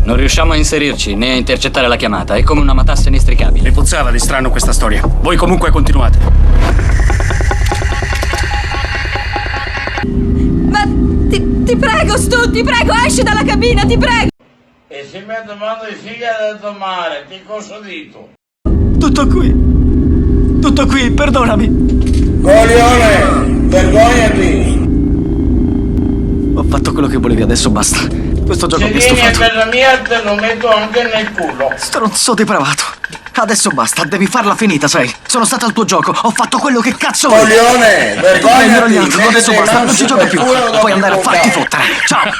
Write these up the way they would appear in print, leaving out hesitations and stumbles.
Non riusciamo a inserirci né a intercettare la chiamata. È come una matassa inestricabile. Mi puzzava di strano questa storia. Voi comunque continuate. Ma ti prego, Stu, ti prego, esci dalla cabina, ti prego! E se mi domando di figa del mare, che cosa dito? Tutto qui, perdonami. Coglione, vergognati! Ho fatto quello che volevi, adesso basta. Questo gioco Se mi è vieni a stufato. casa mia te lo metto anche nel culo. Stronzo depravato. Adesso basta, devi farla finita, sai. Sono stato al tuo gioco, ho fatto quello che cazzo vuoi. Coglione, vergognati! Adesso basta, non si gioca più. Puoi andare a farti fottere. Ciao.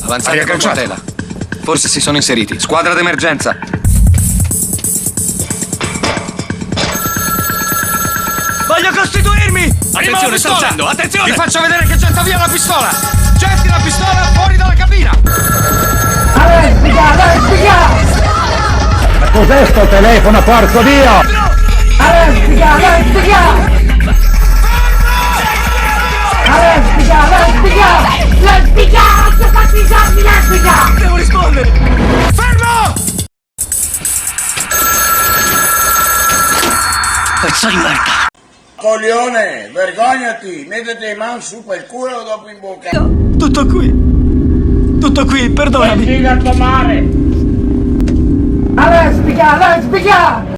Avanzate con cautela. Forse si sono inseriti. Squadra d'emergenza. Voglio costituirmi! Attenzione, sta uscendo, attenzione! Vi faccio vedere che getta via la pistola! Getti la pistola fuori dalla cabina! Ma cos'è sto telefono, porco Dio? Devo rispondere! Fermo! Pezzo di merda! Coglione, vergognati! Mettete le mani su per il culo dopo in bocca. Tutto qui, perdonami! Figa a tomare! Lesbica!